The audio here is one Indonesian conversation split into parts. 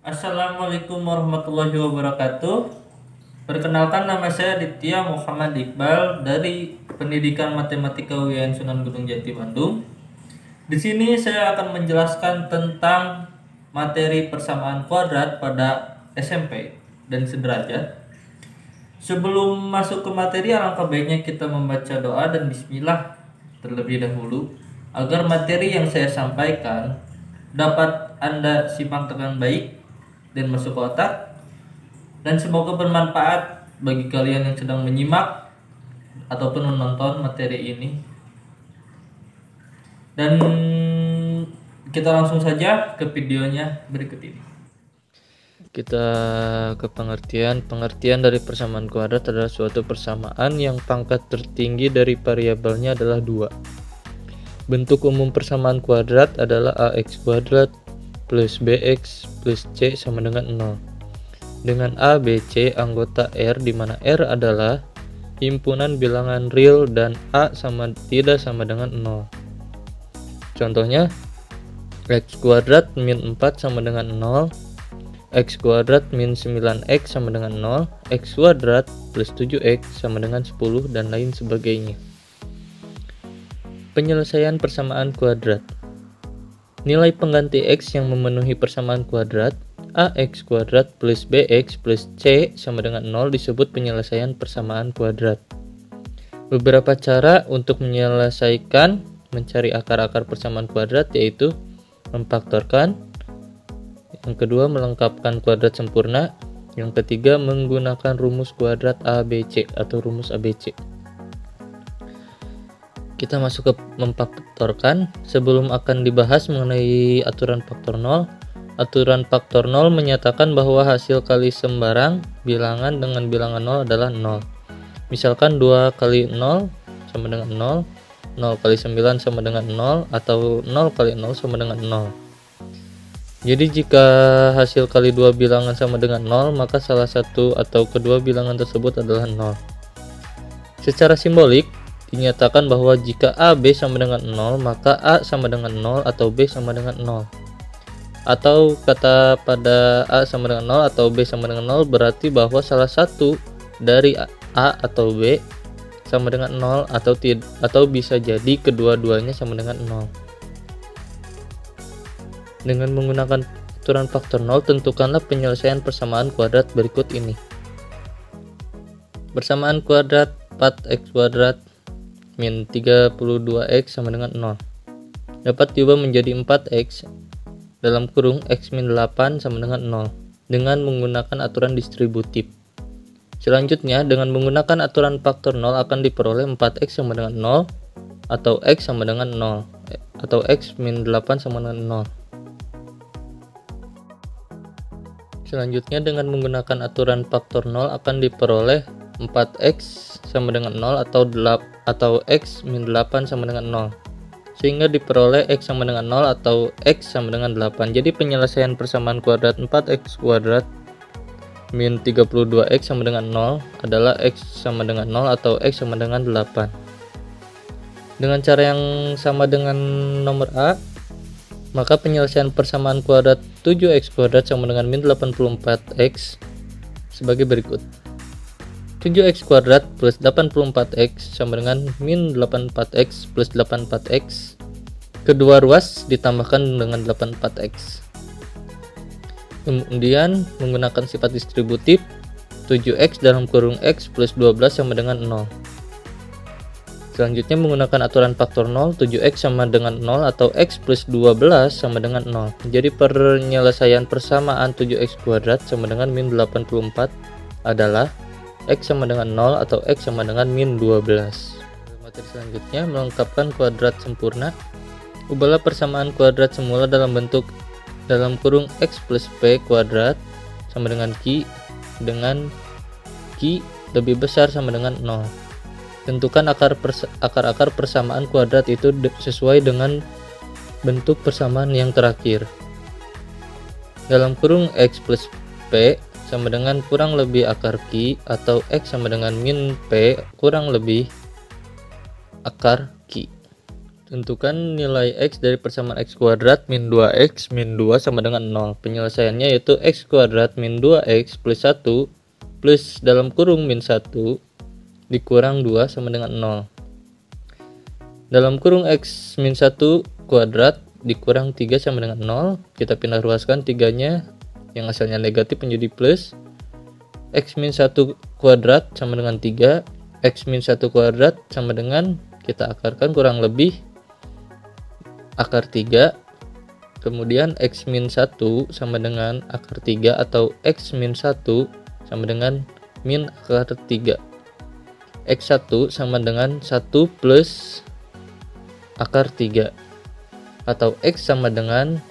Assalamualaikum warahmatullahi wabarakatuh. Perkenalkan, nama saya Ditya Muhammad Iqbal dari Pendidikan Matematika UIN Sunan Gunung Jati Bandung. Di sini saya akan menjelaskan tentang materi persamaan kuadrat pada SMP dan sederajat. Sebelum masuk ke materi, alangkah baiknya kita membaca doa dan bismillah terlebih dahulu agar materi yang saya sampaikan dapat Anda simak dengan baik dan masuk ke otak, dan semoga bermanfaat bagi kalian yang sedang menyimak ataupun menonton materi ini. Dan kita langsung saja ke videonya berikut ini. Kita ke pengertian. Pengertian dari persamaan kuadrat adalah suatu persamaan yang pangkat tertinggi dari variabelnya adalah 2. Bentuk umum persamaan kuadrat adalah ax kuadrat plus bx plus c sama dengan 0. Dengan a, b, c anggota R, di mana R adalah himpunan bilangan real dan a tidak sama dengan 0. Contohnya, x kuadrat min 4 sama dengan 0, x kuadrat min 9x sama dengan 0, x kuadrat plus 7x sama dengan 10, dan lain sebagainya. Penyelesaian persamaan kuadrat. Nilai pengganti x yang memenuhi persamaan kuadrat ax kuadrat plus bx plus c sama dengan 0 disebut penyelesaian persamaan kuadrat. Beberapa cara untuk menyelesaikan mencari akar-akar persamaan kuadrat yaitu memfaktorkan, yang kedua melengkapkan kuadrat sempurna, yang ketiga menggunakan rumus kuadrat ABC atau rumus ABC. Kita masuk ke memfaktorkan. Sebelum akan dibahas mengenai aturan faktor 0, aturan faktor 0 menyatakan bahwa hasil kali sembarang bilangan dengan bilangan 0 adalah 0. Misalkan 2 kali 0 sama dengan 0, 0 kali 9 sama dengan 0, atau 0 kali 0 sama dengan 0. Jadi jika hasil kali dua bilangan sama dengan 0, maka salah satu atau kedua bilangan tersebut adalah 0. Secara simbolik, dinyatakan bahwa jika A, B sama dengan 0, maka A sama dengan 0 atau B sama dengan 0. Atau kata pada A sama dengan 0 atau B sama dengan 0 berarti bahwa salah satu dari A atau B sama dengan 0 atau bisa jadi kedua-duanya sama dengan 0. Dengan menggunakan aturan faktor 0, tentukanlah penyelesaian persamaan kuadrat berikut ini. Persamaan kuadrat 4x kuadrat min 32x sama dengan 0 dapat diubah menjadi 4x dalam kurung x min 8 sama dengan 0 dengan menggunakan aturan distributif. Selanjutnya, dengan menggunakan aturan faktor 0 akan diperoleh 4x sama dengan 0 atau x sama dengan 0 atau x min 8 sama dengan 0. Selanjutnya, dengan menggunakan aturan faktor 0 akan diperoleh 4x sama dengan 0 atau x min 8 sama dengan 0, sehingga diperoleh x sama dengan 0 atau x sama dengan 8. Jadi penyelesaian persamaan kuadrat 4x kuadrat min 32x sama dengan 0 adalah x sama dengan 0 atau x sama dengan 8. Dengan cara yang sama dengan nomor A, maka penyelesaian persamaan kuadrat 7x kuadrat sama dengan min 84x sebagai berikut. 7x kuadrat plus 84x sama dengan min 84x plus 84x. Kedua ruas ditambahkan dengan 84x. Kemudian menggunakan sifat distributif, 7x dalam kurung x plus 12 sama dengan 0. Selanjutnya menggunakan aturan faktor 0, 7x sama dengan 0 atau x plus 12 sama dengan 0. Jadi penyelesaian persamaan 7x kuadrat sama dengan min 84 adalah x sama dengan 0 atau x sama dengan min 12. Materi selanjutnya, melengkapkan kuadrat sempurna. Ubahlah persamaan kuadrat semula dalam bentuk dalam kurung x plus p kuadrat sama dengan q dengan q lebih besar sama dengan 0. Tentukan akar-akar persamaan kuadrat itu sesuai dengan bentuk persamaan yang terakhir. Dalam kurung x plus p sama dengan kurang lebih akar Q atau X sama dengan min P kurang lebih akar Q. Tentukan nilai X dari persamaan X kuadrat min 2X min 2 sama dengan 0. Penyelesaiannya yaitu X kuadrat min 2X plus 1 plus dalam kurung min 1 dikurang 2 sama dengan 0. Dalam kurung X min 1 kuadrat dikurang 3 sama dengan 0. Kita pindah ruaskan 3-nya yang asalnya negatif menjadi plus. X min 1 kuadrat sama dengan 3. X min 1 kuadrat sama dengan, kita akarkan kurang lebih akar 3, kemudian X min 1 sama dengan akar 3 atau X min 1 sama dengan min akar 3. X1 sama dengan 1 plus akar 3 atau X sama dengan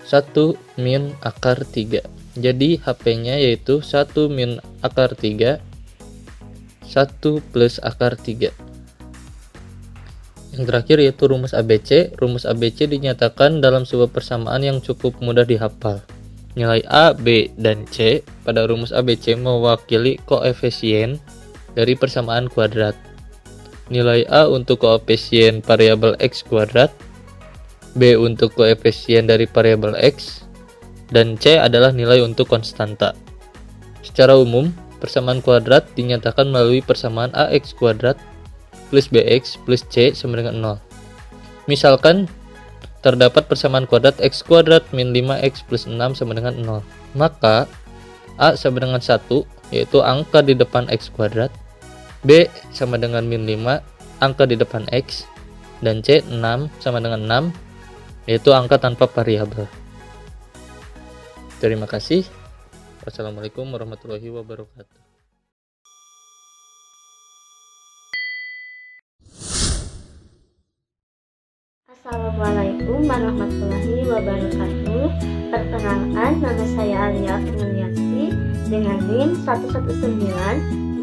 1 min akar 3. Jadi HP-nya yaitu 1 min akar 3, 1 plus akar 3. Yang terakhir yaitu rumus ABC. Rumus ABC dinyatakan dalam sebuah persamaan yang cukup mudah dihafal. Nilai A, B, dan C pada rumus ABC mewakili koefisien dari persamaan kuadrat. Nilai A untuk koefisien variabel X kuadrat, B untuk koefisien dari variabel X, dan C adalah nilai untuk konstanta. Secara umum, persamaan kuadrat dinyatakan melalui persamaan AX kuadrat plus BX plus C sama dengan 0. Misalkan terdapat persamaan kuadrat X kuadrat min 5X plus 6 sama dengan 0. Maka A sama dengan 1 yaitu angka di depan X kuadrat, B sama dengan min 5 angka di depan X, dan C 6 sama dengan 6 yaitu angka tanpa variabel. Terima kasih. Wassalamualaikum warahmatullahi wabarakatuh. Assalamualaikum warahmatullahi wabarakatuh. Perkenalkan, nama saya Alia Fernaliasi dengan NIM 11950500012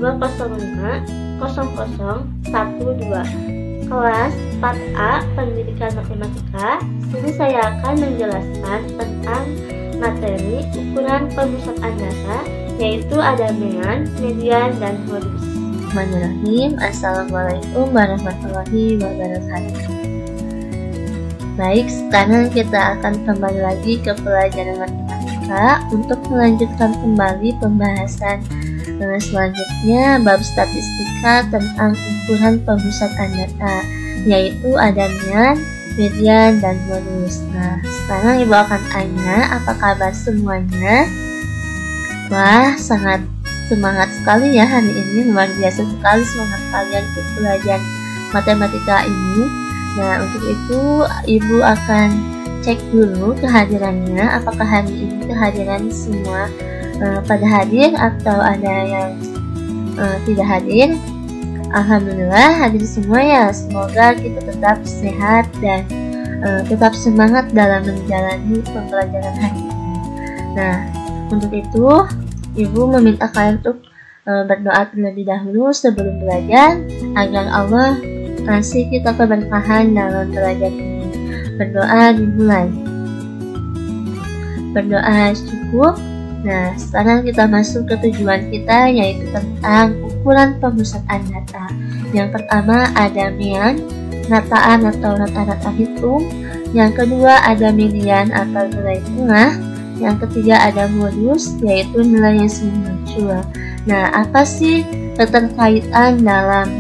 kelas 4A Pendidikan Matematika. Sini saya akan menjelaskan tentang materi ukuran pemusatan data, yaitu ada mean, median, dan modus. Bismillahirrahmanirrahim. Assalamualaikum warahmatullahi wabarakatuh. Baik, sekarang kita akan kembali lagi ke pelajaran matematika untuk melanjutkan kembali pembahasan selanjutnya bab statistika tentang ukuran pemusatan data, yaitu ada mean, median, dan modus. Nah, sekarang Ibu akan tanya, apa kabar semuanya? Wah, sangat semangat sekali ya hari ini, luar biasa sekali semangat kalian untuk belajar matematika ini. Nah, untuk itu Ibu akan cek dulu kehadirannya, apakah hari ini kehadiran semua pada hadir atau ada yang tidak hadir. Alhamdulillah hadir semua ya. Semoga kita tetap sehat dan tetap semangat dalam menjalani pembelajaran hari ini. Nah, untuk itu Ibu meminta kalian untuk berdoa terlebih dahulu sebelum belajar agar Allah kasih kita keberkahan dalam belajar ini. Berdoa dimulai. Berdoa cukup. Nah, sekarang kita masuk ke tujuan kita, yaitu tentang ukuran pemusatan data. Yang pertama ada mean, rataan atau rata-rata hitung. Yang kedua ada median atau nilai tengah. Yang ketiga ada modus, yaitu nilai yang sering muncul. Nah, apa sih keterkaitan dalam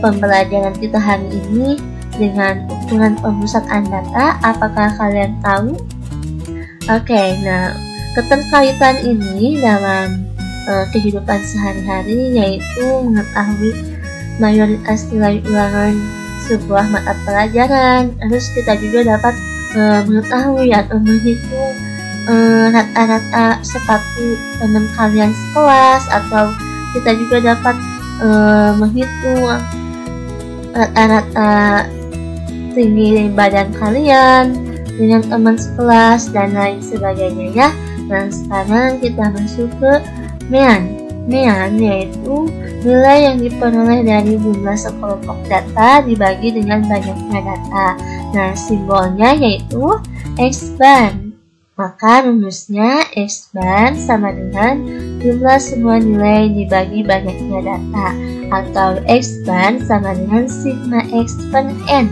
pembelajaran kita hari ini dengan ukuran pemusatan data? Apakah kalian tahu? Oke, nah keterkaitan ini dalam kehidupan sehari-hari yaitu mengetahui mayoritas nilai ulangan sebuah mata pelajaran. Terus kita juga dapat mengetahui atau menghitung rata-rata sepatu teman kalian sekelas, atau kita juga dapat menghitung rata-rata tinggi badan kalian dengan teman sekelas dan lain sebagainya ya. Nah, sekarang kita masuk ke mean. Mean yaitu nilai yang diperoleh dari jumlah sekelompok data dibagi dengan banyaknya data. Nah, simbolnya yaitu X bar. Maka rumusnya X bar sama dengan jumlah semua nilai dibagi banyaknya data, atau X bar sama dengan sigma X per N.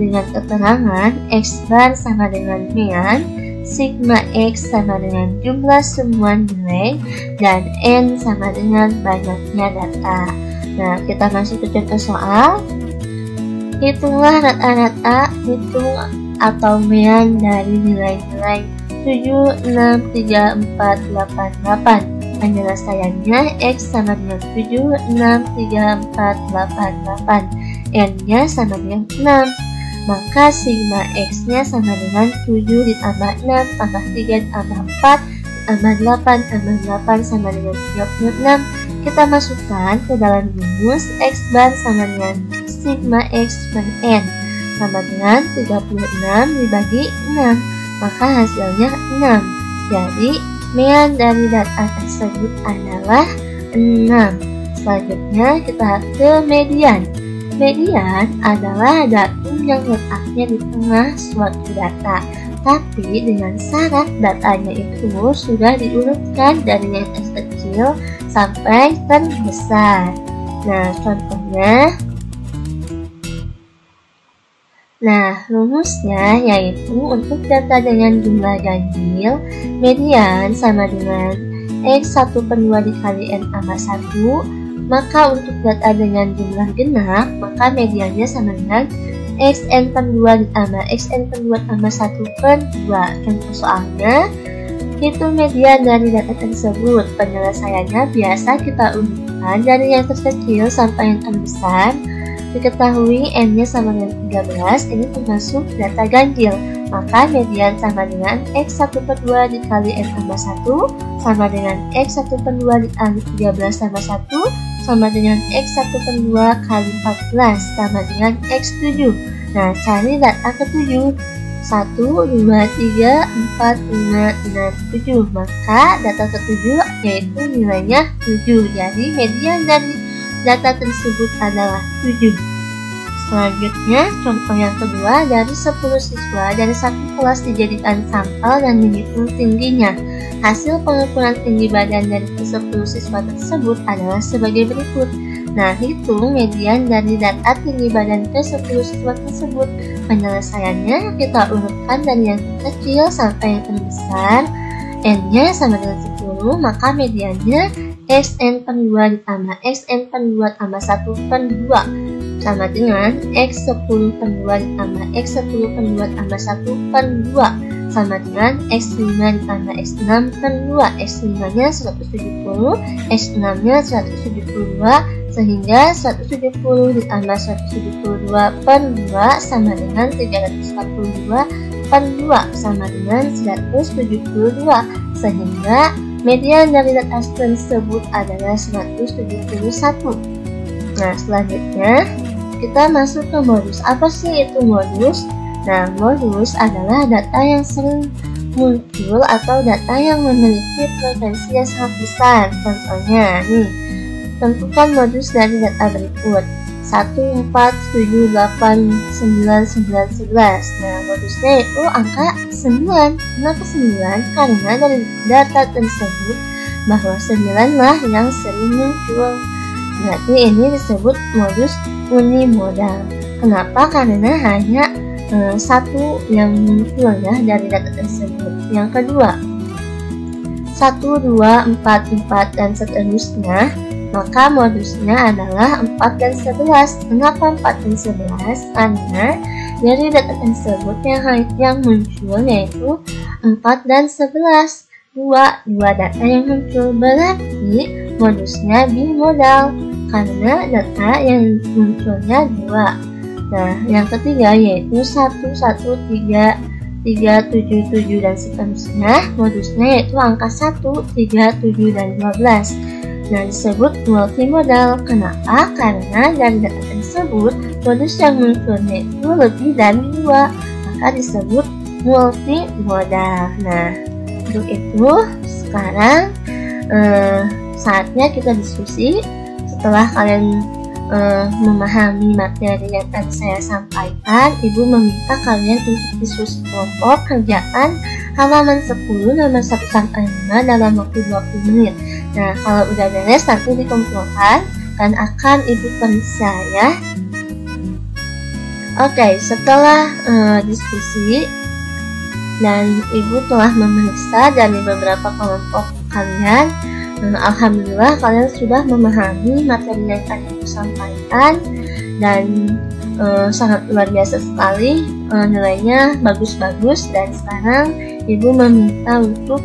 dengan keterangan X bar sama dengan mean, sigma X sama dengan jumlah sumuan nilai, dan N sama dengan banyaknya data. Nah, kita masuk ke contoh soal. Hitunglah rata-rata hitung atau mean dari nilai-nilai 7, 6, 3, 4, 8, 8. Penyelesaiannya X sama dengan 7, 6, 3, 4, 8, 8. N-nya sama dengan 6. Maka sigma X-nya sama dengan 7 ditambah 6 tambah 3 ditambah 4 tambah 8 tambah 8 sama dengan 36. Kita masukkan ke dalam rumus X bar sama dengan sigma X per N sama dengan 36 dibagi 6, maka hasilnya 6. Jadi mean dari data tersebut adalah 6. Selanjutnya kita ke median. Median adalah datum yang letaknya di tengah suatu data, tapi dengan syarat datanya itu sudah diurutkan dari yang terkecil sampai terbesar. Nah, contohnya, rumusnya yaitu untuk data dengan jumlah ganjil, median sama dengan X1/2 dikali N tambah 1. Maka untuk data dengan jumlah genap, maka mediannya sama dengan Xn/2 ditambah Xn/2 tambah 1/2. Contoh soalnya, hitung median dari data tersebut. Penyelesaiannya biasa kita urutkan dari yang terkecil sampai yang terbesar. Diketahui N-nya sama dengan 13, ini termasuk data ganjil. Maka median sama dengan X1/2 dikali N tambah 1 sama dengan X1/2 dikali 13 tambah 1 sama dengan X1/2 kali 14 sama dengan X7. Nah, cari data ke-7. 1, 2, 3, 4, 5, 6, 7. Maka data ke-7 yaitu nilainya 7. Jadi median dari data tersebut adalah 7. Selanjutnya, contoh yang kedua, dari 10 siswa dari satu kelas dijadikan sampel dan dihitung tingginya. Hasil pengukuran tinggi badan dari 10 siswa tersebut adalah sebagai berikut. Nah, hitung median dari data tinggi badan ke 10 siswa tersebut. Penyelesaiannya kita urutkan dari yang terkecil sampai yang terbesar. N-nya sama dengan 10, maka mediannya Xn/2 ditambah Xn/2 tambah 1/2 sama dengan X10/2 ditambah X10/2 tambah 1/2 sama dengan X5 ditambah X6/2. X5-nya 170, X6-nya 172, sehingga 170 ditambah 172/2 sama dengan 342/2 sama dengan 172, sehingga median dari data tersebut adalah 171. Nah, selanjutnya kita masuk ke modus. Apa sih itu modus? Nah, modus adalah data yang sering muncul atau data yang memiliki frekuensi yang sangat besar. Contohnya nih, tentukan modus dari data berikut: 1, 4, 7, 8, 9, 9, 11. Nah, modusnya itu angka 9. Kenapa 9? Karena dari data tersebut bahwa 9 lah yang sering muncul. Berarti ini disebut modus unimodal. Kenapa? Karena hanya satu yang muncul ya dari data tersebut. Yang kedua, 1, 2, 4, 4 dan seterusnya. Maka modusnya adalah 4 dan 11. Kenapa 4 dan 11? Karena dari data tersebut yang muncul yaitu 4 dan 11. Dua data yang muncul, berarti modusnya bimodal karena data yang munculnya 2. Nah, yang ketiga yaitu 1, 1, 3, 3, 7, 7 dan seterusnya. Modusnya yaitu angka 1, 3, 7 dan 12. Nah, disebut multimodal. Kenapa? Karena dari data tersebut modus yang munculnya itu lebih dari 2, maka disebut multimodal. Nah, untuk itu sekarang saatnya kita diskusi. Setelah kalian memahami materi yang tadi saya sampaikan, Ibu meminta kalian untuk diskusi kelompok kerjaan halaman 10 nomor 1-5 dalam waktu 20 menit. Nah, kalau udah beres nanti dikumpulkan dan akan Ibu periksa ya. Oke, setelah diskusi dan Ibu telah memeriksa dari beberapa kelompok kalian, alhamdulillah kalian sudah memahami materi yang tadi Ibu sampaikan dan sangat luar biasa sekali, nilainya bagus-bagus. Dan sekarang Ibu meminta untuk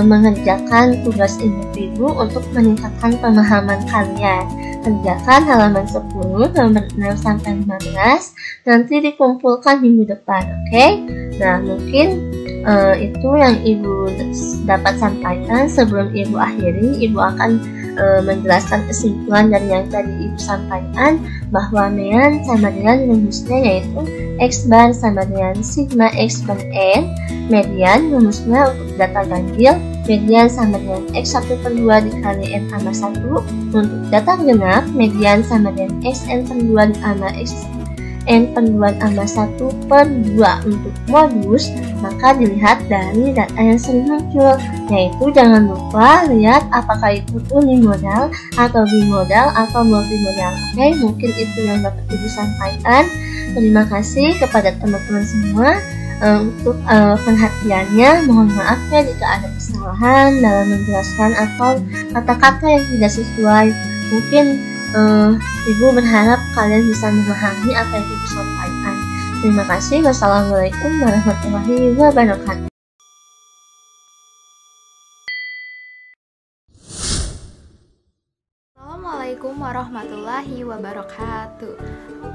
mengerjakan tugas individu untuk meningkatkan pemahaman kalian. Kerjakan halaman 10, nomor 6 sampai 15, nanti dikumpulkan minggu depan, oke? Nah, mungkin itu yang Ibu dapat sampaikan. Sebelum Ibu akhiri, Ibu akan menjelaskan kesimpulan dari yang tadi Ibu sampaikan, bahwa median sama dengan rumusnya yaitu X bar sama dengan sigma X bar N. Median rumusnya untuk data ganjil, median sama dengan X1/2 dikali N tambah 1. Untuk data genap, median sama dengan Xn/2 ditambah Xn/2 tambah 1/2. Untuk modus, maka dilihat dari data yang sering muncul, yaitu jangan lupa lihat apakah itu unimodal atau bimodal atau multimodal. Oke, mungkin itu yang dapat Ibu sampaikan. Terima kasih kepada teman-teman semua untuk perhatiannya. Mohon maaf ya jika ada kesalahan dalam menjelaskan atau kata-kata yang tidak sesuai. Mungkin Ibu berharap kalian bisa memahami apa yang Ibu sampaikan. Terima kasih. Wassalamualaikum warahmatullahi wabarakatuh. Assalamualaikum warahmatullahi wabarakatuh.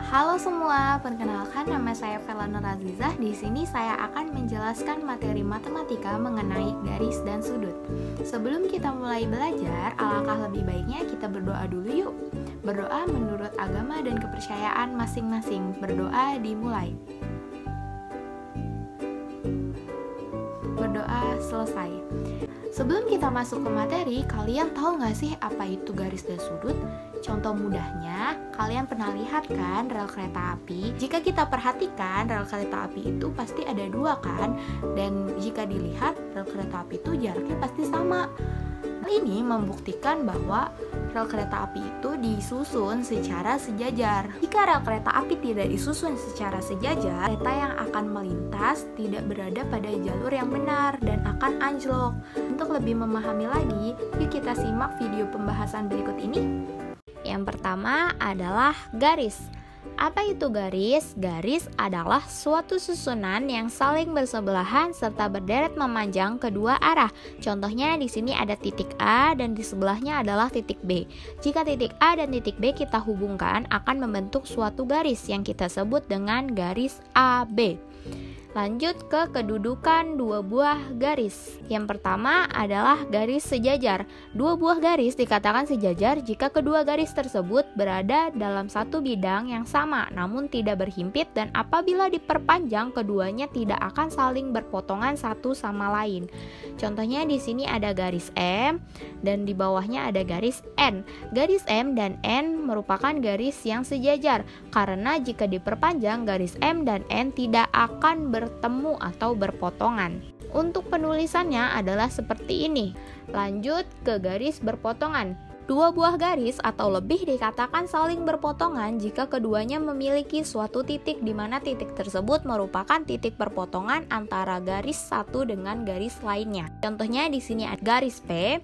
Halo semua, perkenalkan nama saya Vela Nur Azizah. Di sini saya akan menjelaskan materi matematika mengenai garis dan sudut. Sebelum kita mulai belajar, alangkah lebih baiknya kita berdoa dulu yuk. Berdoa menurut agama dan kepercayaan masing-masing. Berdoa dimulai. Berdoa selesai. Sebelum kita masuk ke materi, kalian tahu nggak sih apa itu garis dan sudut? Contoh mudahnya, kalian pernah lihat kan rel kereta api? Jika kita perhatikan, rel kereta api itu pasti ada dua kan? Dan jika dilihat, rel kereta api itu jaraknya pasti sama. Hal ini membuktikan bahwa rel kereta api itu disusun secara sejajar. Jika rel kereta api tidak disusun secara sejajar, kereta yang akan melintas tidak berada pada jalur yang benar dan akan anjlok. Untuk lebih memahami lagi, yuk kita simak video pembahasan berikut ini. Yang pertama adalah garis. Apa itu garis? Garis adalah suatu susunan yang saling bersebelahan serta berderet memanjang kedua arah. Contohnya di sini ada titik A dan di sebelahnya adalah titik B. Jika titik A dan titik B kita hubungkan akan membentuk suatu garis yang kita sebut dengan garis AB. Lanjut ke kedudukan dua buah garis. Yang pertama adalah garis sejajar. Dua buah garis dikatakan sejajar jika kedua garis tersebut berada dalam satu bidang yang sama namun tidak berhimpit, dan apabila diperpanjang keduanya tidak akan saling berpotongan satu sama lain. Contohnya di sini ada garis M dan di bawahnya ada garis N. Garis M dan N merupakan garis yang sejajar karena jika diperpanjang garis M dan N tidak akan bertemu atau berpotongan. Untuk penulisannya adalah seperti ini. Lanjut ke garis berpotongan. Dua buah garis atau lebih dikatakan saling berpotongan jika keduanya memiliki suatu titik di mana titik tersebut merupakan titik perpotongan antara garis satu dengan garis lainnya. Contohnya di sini ada garis P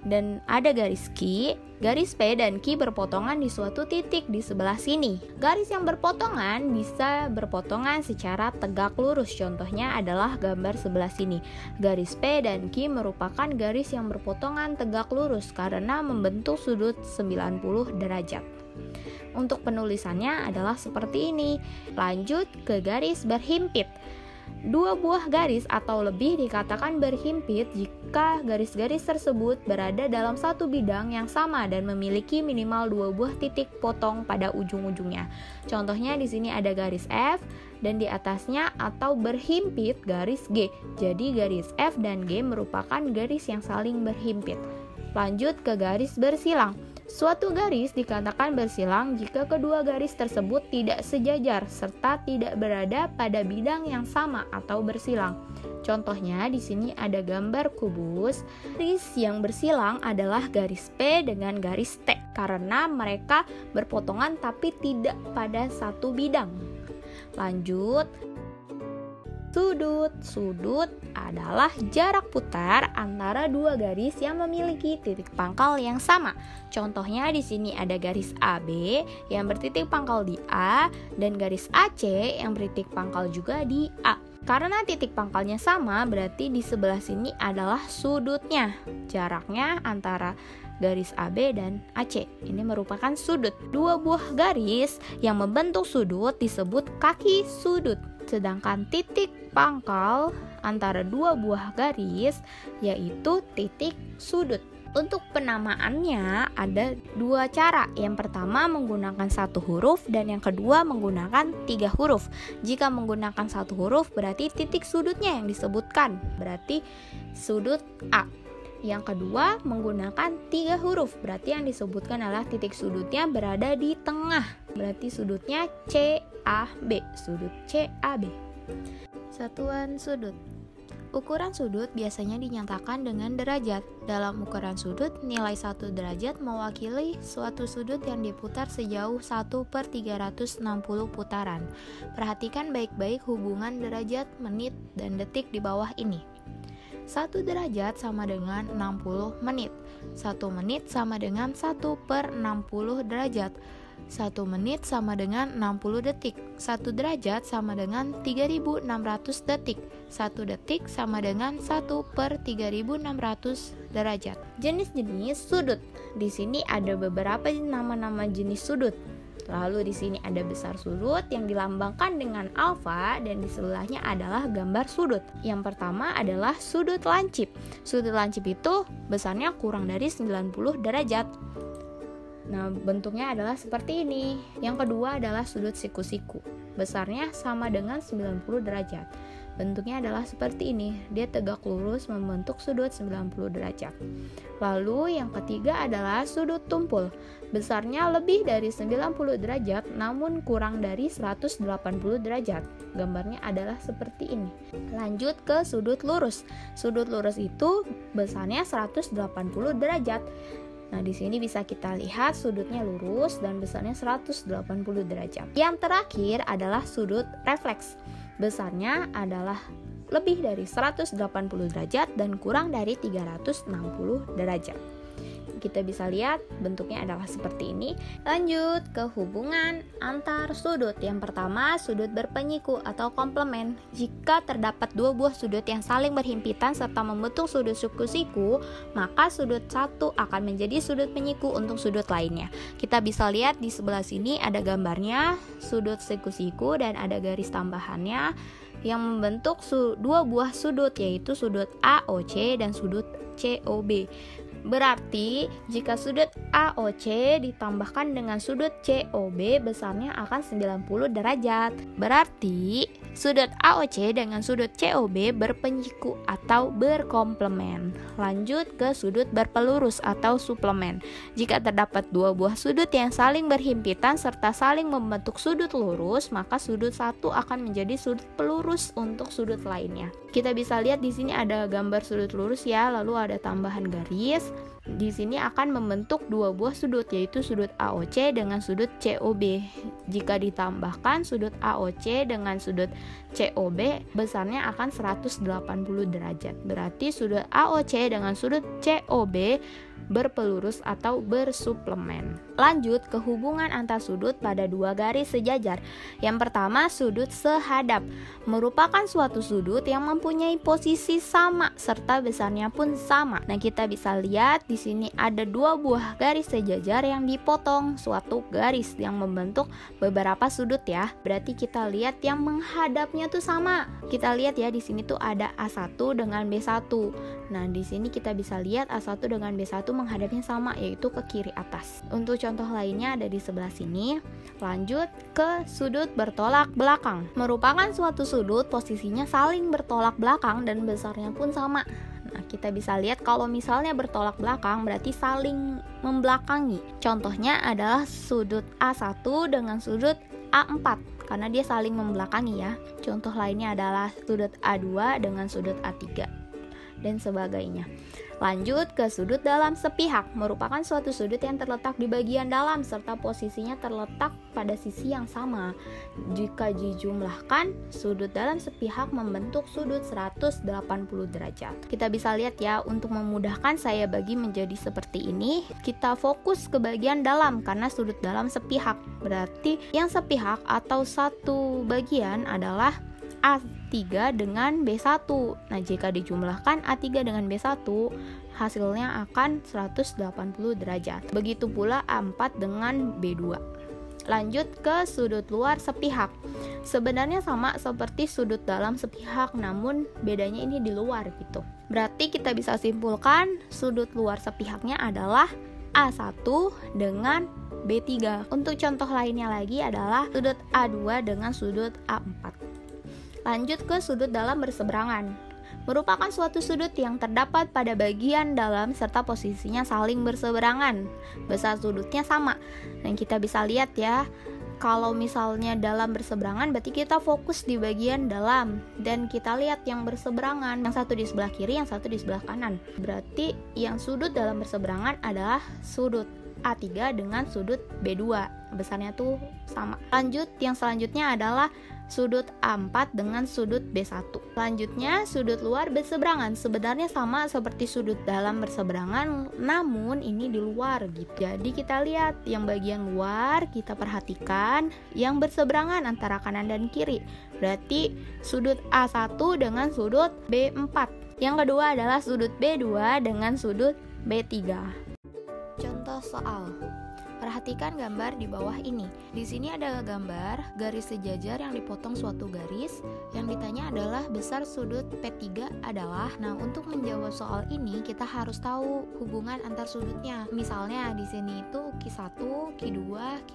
dan ada garis Q. Garis P dan Q berpotongan di suatu titik di sebelah sini. Garis yang berpotongan bisa berpotongan secara tegak lurus. Contohnya adalah gambar sebelah sini. Garis P dan Q merupakan garis yang berpotongan tegak lurus karena membentuk sudut 90 derajat. Untuk penulisannya adalah seperti ini. Lanjut ke garis berhimpit. Dua buah garis atau lebih dikatakan berhimpit jika garis-garis tersebut berada dalam satu bidang yang sama dan memiliki minimal dua buah titik potong pada ujung-ujungnya. Contohnya di sini ada garis F dan di atasnya atau berhimpit garis G. Jadi garis F dan G merupakan garis yang saling berhimpit. Lanjut ke garis bersilang. Suatu garis dikatakan bersilang jika kedua garis tersebut tidak sejajar serta tidak berada pada bidang yang sama atau bersilang. Contohnya di sini ada gambar kubus. Garis yang bersilang adalah garis P dengan garis T karena mereka berpotongan tapi tidak pada satu bidang. Lanjut. Sudut adalah jarak putar antara dua garis yang memiliki titik pangkal yang sama. Contohnya di sini ada garis AB yang bertitik pangkal di A dan garis AC yang bertitik pangkal juga di A. Karena titik pangkalnya sama, berarti di sebelah sini adalah sudutnya. Jaraknya antara garis AB dan AC. Ini merupakan sudut. Dua buah garis yang membentuk sudut disebut kaki sudut. Sedangkan titik pangkal antara dua buah garis yaitu titik sudut. Untuk penamaannya ada dua cara. Yang pertama menggunakan satu huruf dan yang kedua menggunakan 3 huruf. Jika menggunakan satu huruf berarti titik sudutnya yang disebutkan, berarti sudut A. Yang kedua menggunakan 3 huruf, berarti yang disebutkan adalah titik sudutnya berada di tengah, berarti sudutnya CAB, sudut CAB. Satuan sudut. Ukuran sudut biasanya dinyatakan dengan derajat. Dalam ukuran sudut, nilai 1 derajat mewakili suatu sudut yang diputar sejauh 1/360 putaran. Perhatikan baik-baik hubungan derajat, menit, dan detik di bawah ini. 1 derajat sama dengan 60 menit. 1 menit sama dengan 1/60 derajat. 1 menit sama dengan 60 detik. 1 derajat sama dengan 3600 detik. 1 detik sama dengan 1/3600 derajat. Jenis-jenis sudut. Di sini ada beberapa nama-nama jenis sudut. Lalu di sini ada besar sudut yang dilambangkan dengan alfa dan di sebelahnya adalah gambar sudut. Yang pertama adalah sudut lancip. Sudut lancip itu besarnya kurang dari 90 derajat. Nah, bentuknya adalah seperti ini. Yang kedua adalah sudut siku-siku. Besarnya sama dengan 90 derajat. Bentuknya adalah seperti ini. Dia tegak lurus membentuk sudut 90 derajat. Lalu yang ketiga adalah sudut tumpul. Besarnya lebih dari 90 derajat namun kurang dari 180 derajat. Gambarnya adalah seperti ini. Lanjut ke sudut lurus. Sudut lurus itu besarnya 180 derajat. Nah, di sini bisa kita lihat sudutnya lurus dan besarnya 180 derajat. Yang terakhir adalah sudut refleks. Besarnya adalah lebih dari 180 derajat dan kurang dari 360 derajat. Kita bisa lihat bentuknya adalah seperti ini. Lanjut ke hubungan antar sudut. Yang pertama, sudut berpenyiku atau komplement. Jika terdapat dua buah sudut yang saling berhimpitan serta membentuk sudut siku-siku, maka sudut satu akan menjadi sudut penyiku untuk sudut lainnya. Kita bisa lihat di sebelah sini ada gambarnya sudut siku-siku dan ada garis tambahannya yang membentuk dua buah sudut, yaitu sudut AOC dan sudut COB. Berarti jika sudut AOC ditambahkan dengan sudut COB besarnya akan 90 derajat. Berarti sudut AOC dengan sudut COB berpenyiku atau berkomplement. Lanjut ke sudut berpelurus atau suplemen. Jika terdapat dua buah sudut yang saling berhimpitan serta saling membentuk sudut lurus, maka sudut satu akan menjadi sudut pelurus untuk sudut lainnya. Kita bisa lihat di sini ada gambar sudut lurus ya, lalu ada tambahan garis. Di sini akan membentuk dua buah sudut, yaitu sudut AOC dengan sudut COB. Jika ditambahkan sudut AOC dengan sudut COB, besarnya akan 180 derajat. Berarti sudut AOC dengan sudut COB berpelurus atau bersuplemen. Lanjut ke hubungan antar sudut pada dua garis sejajar. Yang pertama, sudut sehadap. Merupakan suatu sudut yang mempunyai posisi sama serta besarnya pun sama. Nah, kita bisa lihat di sini ada dua buah garis sejajar yang dipotong suatu garis yang membentuk beberapa sudut ya. Berarti kita lihat yang menghadapnya tuh sama. Kita lihat ya di sini tuh ada A1 dengan B1. Nah, di sini kita bisa lihat A1 dengan B1 menghadapnya sama, yaitu ke kiri atas. Untuk contoh lainnya ada di sebelah sini. Lanjut ke sudut bertolak belakang. Merupakan suatu sudut posisinya saling bertolak belakang dan besarnya pun sama. Nah, kita bisa lihat kalau misalnya bertolak belakang berarti saling membelakangi. Contohnya adalah sudut A1 dengan sudut A4 karena dia saling membelakangi ya. Contoh lainnya adalah sudut A2 dengan sudut A3. dan sebagainya. Lanjut ke sudut dalam sepihak, merupakan suatu sudut yang terletak di bagian dalam serta posisinya terletak pada sisi yang sama. Jika dijumlahkan, sudut dalam sepihak membentuk sudut 180 derajat. Kita bisa lihat ya, untuk memudahkan saya bagi menjadi seperti ini, kita fokus ke bagian dalam karena sudut dalam sepihak. Berarti yang sepihak atau satu bagian adalah A3 dengan B1. Nah, jika dijumlahkan A3 dengan B1, hasilnya akan 180 derajat. Begitu pula A4 dengan B2. Lanjut ke sudut luar sepihak. Sebenarnya sama seperti sudut dalam sepihak, namun bedanya ini di luar gitu. Berarti kita bisa simpulkan sudut luar sepihaknya adalah A1 dengan B3. Untuk contoh lainnya lagi adalah sudut A2 dengan sudut A4. Lanjut ke sudut dalam berseberangan. Merupakan suatu sudut yang terdapat pada bagian dalam serta posisinya saling berseberangan. Besar sudutnya sama. Dan kita bisa lihat ya, kalau misalnya dalam berseberangan berarti kita fokus di bagian dalam. Dan kita lihat yang berseberangan, yang satu di sebelah kiri, yang satu di sebelah kanan. Berarti yang sudut dalam berseberangan adalah sudut A3 dengan sudut B2. Besarnya tuh sama. Lanjut, yang selanjutnya adalah sudut A4 dengan sudut B1. Selanjutnya, sudut luar berseberangan. Sebenarnya sama seperti sudut dalam berseberangan, namun ini di luar gitu. Jadi kita lihat yang bagian luar, kita perhatikan yang berseberangan antara kanan dan kiri. Berarti sudut A1 dengan sudut B4. Yang kedua adalah sudut B2 dengan sudut B3. Contoh soal. Perhatikan gambar di bawah ini. Di sini ada gambar garis sejajar yang dipotong suatu garis. Yang ditanya adalah besar sudut P3 adalah. Nah, untuk menjawab soal ini kita harus tahu hubungan antar sudutnya. Misalnya di sini itu Q1, Q2,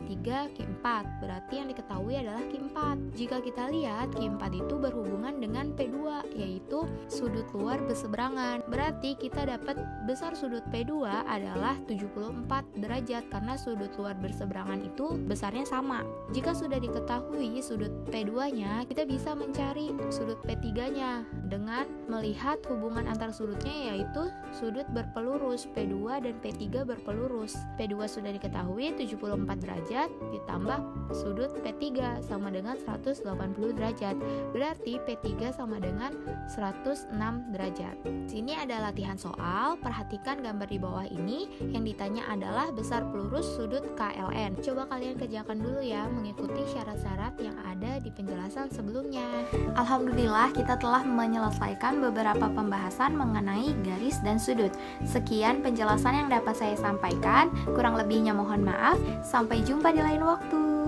Q3, Q4. Berarti yang diketahui adalah Q4. Jika kita lihat Q4 itu berhubungan dengan P2, yaitu sudut luar berseberangan. Berarti kita dapat besar sudut P2 adalah 74 derajat karena sudut luar berseberangan itu besarnya sama. Jika sudah diketahui sudut P2-nya, kita bisa mencari sudut P3-nya dengan melihat hubungan antar sudutnya, yaitu sudut berpelurus P2 dan P3 berpelurus. P2 sudah diketahui 74 derajat ditambah sudut P3 sama dengan 180 derajat. Berarti P3 sama dengan 106 derajat. Sini ada latihan soal. Perhatikan gambar di bawah ini. Yang ditanya adalah besar pelurus sudut KLN. Coba kalian kerjakan dulu ya, mengikuti syarat-syarat yang ada di penjelasan sebelumnya. Alhamdulillah, kita telah menyelesaikan beberapa pembahasan mengenai garis dan sudut. Sekian penjelasan yang dapat saya sampaikan. Kurang lebihnya mohon maaf. Sampai jumpa di lain waktu.